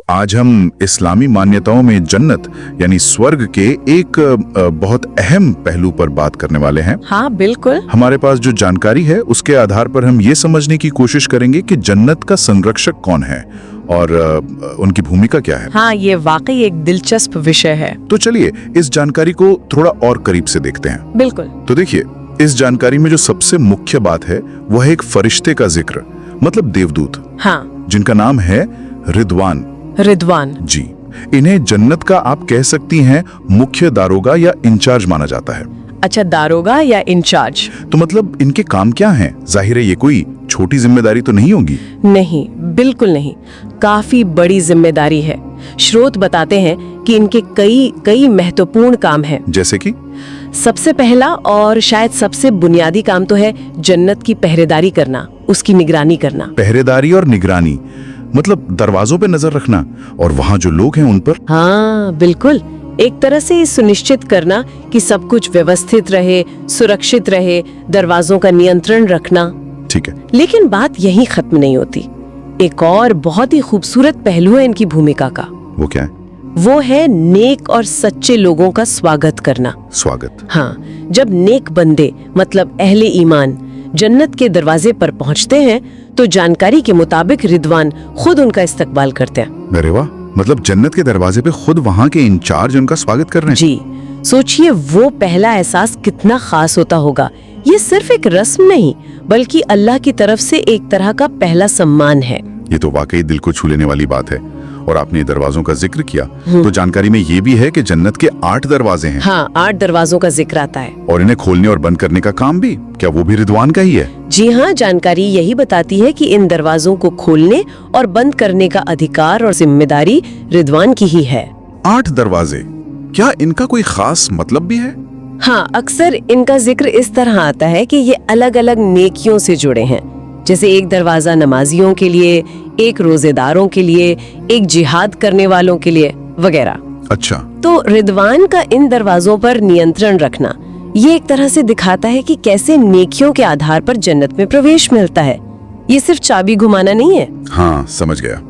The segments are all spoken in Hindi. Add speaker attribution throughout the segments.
Speaker 1: आज हम इस्लामी मान्यताओं में जन्नत यानी स्वर्ग के एक बहुत अहम पहलू पर बात करने वाले हैं।
Speaker 2: हाँ बिल्कुल।
Speaker 1: हमारे पास जो जानकारी है उसके आधार पर हम ये समझने की कोशिश करेंगे कि जन्नत का संरक्षक कौन है और उनकी भूमिका क्या है।
Speaker 2: हाँ, ये वाकई एक दिलचस्प विषय है।
Speaker 1: तो चलिए इस जानकारी को थोड़ा और करीब से देखते हैं।
Speaker 2: बिल्कुल।
Speaker 1: तो देखिए, इस जानकारी में जो सबसे मुख्य बात है वह है एक फरिश्ते का जिक्र, मतलब देवदूत।
Speaker 2: हाँ,
Speaker 1: जिनका नाम है रिदवान।
Speaker 2: रिदवान
Speaker 1: जी, इन्हें जन्नत का आप कह सकती हैं मुख्य दारोगा या इंचार्ज माना जाता है।
Speaker 2: अच्छा, दारोगा या इंचार्ज।
Speaker 1: तो मतलब इनके काम क्या हैं? जाहिर है ये कोई छोटी जिम्मेदारी तो नहीं होगी।
Speaker 2: नहीं, बिल्कुल नहीं, काफी बड़ी जिम्मेदारी है। स्रोत बताते हैं कि इनके कई महत्वपूर्ण काम हैं।
Speaker 1: जैसे कि
Speaker 2: सबसे पहला और शायद सबसे बुनियादी काम तो है जन्नत की पहरेदारी करना, उसकी निगरानी करना।
Speaker 1: पहरेदारी और निगरानी मतलब दरवाजों पे नजर रखना और वहाँ जो लोग हैं उन पर।
Speaker 2: हाँ बिल्कुल, एक तरह से सुनिश्चित करना कि सब कुछ व्यवस्थित रहे, सुरक्षित रहे, दरवाजों का नियंत्रण रखना।
Speaker 1: ठीक है,
Speaker 2: लेकिन बात यहीं खत्म नहीं होती। एक और बहुत ही खूबसूरत पहलू है इनकी भूमिका का।
Speaker 1: वो क्या है?
Speaker 2: वो है नेक और सच्चे लोगों का स्वागत करना।
Speaker 1: स्वागत?
Speaker 2: हाँ, जब नेक बंदे मतलब अहले ईमान जन्नत के दरवाजे पर पहुंचते हैं तो जानकारी के मुताबिक रिदवान खुद उनका इस्तकबाल करते हैं।
Speaker 1: अरे वाह, मतलब जन्नत के दरवाजे पे खुद वहाँ के इंचार्ज उनका स्वागत कर रहे हैं।
Speaker 2: जी, सोचिए वो पहला एहसास कितना खास होता होगा। ये सिर्फ एक रस्म नहीं बल्कि अल्लाह की तरफ से एक तरह का पहला सम्मान है।
Speaker 1: ये तो वाकई दिल को छू लेने वाली बात है। और आपने दरवाजों का जिक्र किया तो जानकारी में ये भी है कि जन्नत के 8 दरवाजे हैं।
Speaker 2: हाँ, 8 दरवाजों का जिक्र आता है।
Speaker 1: और इन्हें खोलने और बंद करने का काम भी, क्या वो भी रिदवान का ही है?
Speaker 2: जी हाँ, जानकारी यही बताती है कि इन दरवाजों को खोलने और बंद करने का अधिकार और जिम्मेदारी रिदवान की ही है।
Speaker 1: 8 दरवाजे, क्या इनका कोई खास मतलब भी है?
Speaker 2: हाँ, अक्सर इनका जिक्र इस तरह आता है कि ये अलग अलग नेकियों से जुड़े हैं। जैसे एक दरवाजा नमाजियों के लिए, एक रोजेदारों के लिए, एक जिहाद करने वालों के लिए वगैरह।
Speaker 1: अच्छा,
Speaker 2: तो रिदवान का इन दरवाजों पर नियंत्रण रखना ये एक तरह से दिखाता है कि कैसे नेकियों के आधार पर जन्नत में प्रवेश मिलता है। ये सिर्फ चाबी घुमाना नहीं है।
Speaker 1: हाँ समझ गया,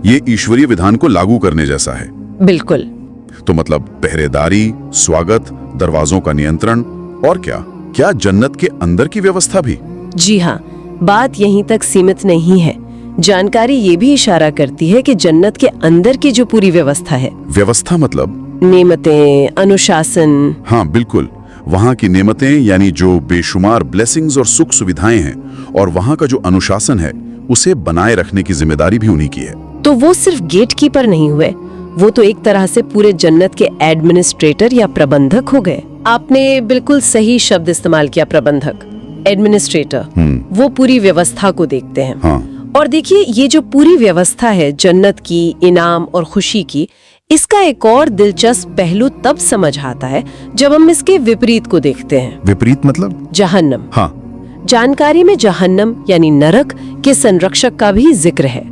Speaker 1: ये ईश्वरीय विधान को लागू करने जैसा है।
Speaker 2: बिल्कुल।
Speaker 1: तो मतलब पहरेदारी, स्वागत, दरवाजों का नियंत्रण और क्या जन्नत के अंदर की व्यवस्था भी?
Speaker 2: जी हाँ, बात यहीं तक सीमित नहीं है। जानकारी ये भी इशारा करती है कि जन्नत के अंदर की जो पूरी व्यवस्था है।
Speaker 1: व्यवस्था मतलब?
Speaker 2: नेमतें, अनुशासन।
Speaker 1: हाँ बिल्कुल, वहाँ की नेमतें यानी जो बेशुमार ब्लेसिंग्स और सुख सुविधाएं हैं, और वहाँ का जो अनुशासन है उसे बनाए रखने की जिम्मेदारी भी उन्हीं की है।
Speaker 2: तो वो सिर्फ गेट कीपर नहीं हुए, वो तो एक तरह से पूरे जन्नत के एडमिनिस्ट्रेटर या प्रबंधक हो गए। आपने बिल्कुल सही शब्द इस्तेमाल किया, प्रबंधक, एडमिनिस्ट्रेटर। वो पूरी व्यवस्था को देखते हैं।
Speaker 1: हाँ।
Speaker 2: और देखिए, ये जो पूरी व्यवस्था है जन्नत की, इनाम और खुशी की, इसका एक और दिलचस्प पहलू तब समझ आता है जब हम इसके विपरीत को देखते हैं।
Speaker 1: विपरीत मतलब?
Speaker 2: जहन्नम।
Speaker 1: हाँ।
Speaker 2: जानकारी में जहन्नम यानी नरक के संरक्षक का भी जिक्र है।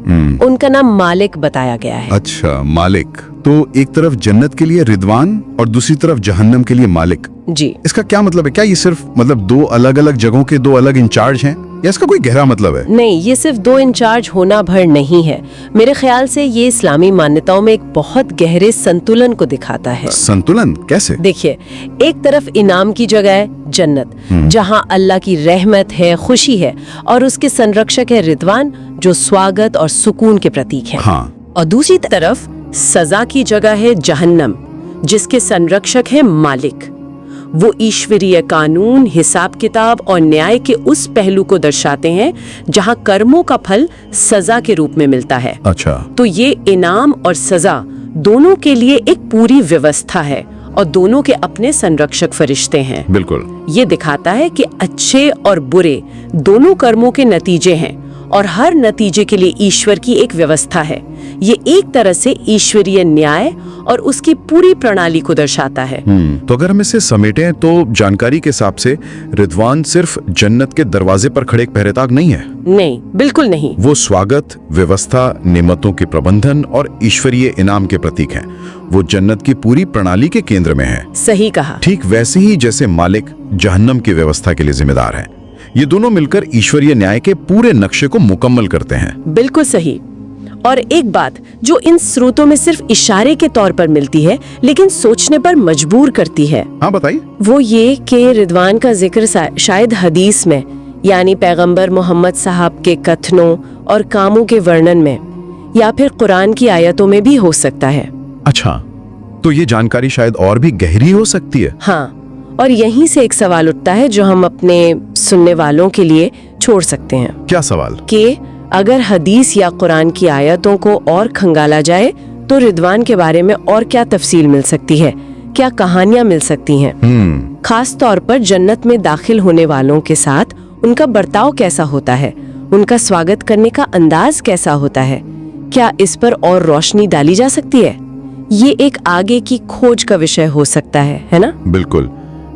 Speaker 2: उनका नाम मालिक बताया गया है।
Speaker 1: अच्छा, मालिक। तो एक तरफ जन्नत के लिए रिदवान और दूसरी तरफ जहन्नम के लिए मालिक।
Speaker 2: जी,
Speaker 1: इसका क्या मतलब है? क्या ये सिर्फ मतलब 2 अलग अलग जगहों के 2 अलग इंचार्ज हैं या इसका कोई गहरा मतलब है?
Speaker 2: नहीं, ये सिर्फ 2 इंचार्ज होना भर नहीं है। मेरे ख्याल से ये इस्लामी मान्यताओं में एक बहुत गहरे संतुलन को दिखाता है।
Speaker 1: संतुलन कैसे?
Speaker 2: देखिए, एक तरफ इनाम की जगह है जन्नत, जहाँ अल्लाह की रहमत है, खुशी है, और उसके संरक्षक है रिदवान जो स्वागत और सुकून के प्रतीक है।
Speaker 1: हाँ।
Speaker 2: और दूसरी तरफ सजा की जगह है जहन्नम, जिसके संरक्षक है मालिक। वो ईश्वरीय कानून, हिसाब किताब और न्याय के उस पहलू को दर्शाते हैं जहां कर्मों का फल सजा के रूप में मिलता है।
Speaker 1: अच्छा।
Speaker 2: तो ये इनाम और सजा दोनों के लिए एक पूरी व्यवस्था है और दोनों के अपने संरक्षक फरिश्ते हैं।
Speaker 1: बिल्कुल।
Speaker 2: ये दिखाता है कि अच्छे और बुरे दोनों कर्मों के नतीजे हैं और हर नतीजे के लिए ईश्वर की एक व्यवस्था है। ये एक तरह से ईश्वरीय न्याय और उसकी पूरी प्रणाली को दर्शाता है।
Speaker 1: तो अगर हम इसे समेटें तो जानकारी के हिसाब से रिदवान सिर्फ जन्नत के दरवाजे पर खड़े एक पहरेदार नहीं है।
Speaker 2: नहीं, बिल्कुल नहीं।
Speaker 1: वो स्वागत, व्यवस्था, नेमतों के प्रबंधन और ईश्वरीय इनाम के प्रतीक हैं। वो जन्नत की पूरी प्रणाली के केंद्र में है।
Speaker 2: सही कहा।
Speaker 1: ठीक वैसे ही जैसे मालिक जहन्नम की व्यवस्था के लिए जिम्मेदार है। ये दोनों मिलकर ईश्वरीय न्याय के पूरे नक्शे को मुकम्मल करते हैं।
Speaker 2: बिल्कुल सही। और एक बात जो इन स्रोतों में सिर्फ इशारे के तौर पर मिलती है लेकिन सोचने पर मजबूर करती है,
Speaker 1: हाँ बताइए।
Speaker 2: वो ये कि रिदवान का जिक्र शायद हदीस में, यानी पैगंबर मोहम्मद साहब के कथनों और कामों के वर्णन में, या फिर कुरान की आयतों में भी हो सकता है।
Speaker 1: अच्छा, तो ये जानकारी शायद और भी गहरी हो सकती है।
Speaker 2: हाँ, और यहीं से एक सवाल उठता है जो हम अपने सुनने वालों के लिए छोड़ सकते हैं।
Speaker 1: क्या सवाल?
Speaker 2: कि अगर हदीस या कुरान की आयतों को और खंगाला जाए तो रिदवान के बारे में और क्या तफसील मिल सकती है, क्या कहानियां मिल सकती हैं? खास तौर पर जन्नत में दाखिल होने वालों के साथ उनका बर्ताव कैसा होता है, उनका स्वागत करने का अंदाज कैसा होता है, क्या इस पर और रोशनी डाली जा सकती है? ये एक आगे की खोज का विषय हो सकता है ना?
Speaker 1: बिल्कुल,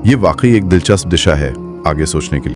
Speaker 1: ये वाकई एक दिलचस्प दिशा है आगे सोचने के लिए।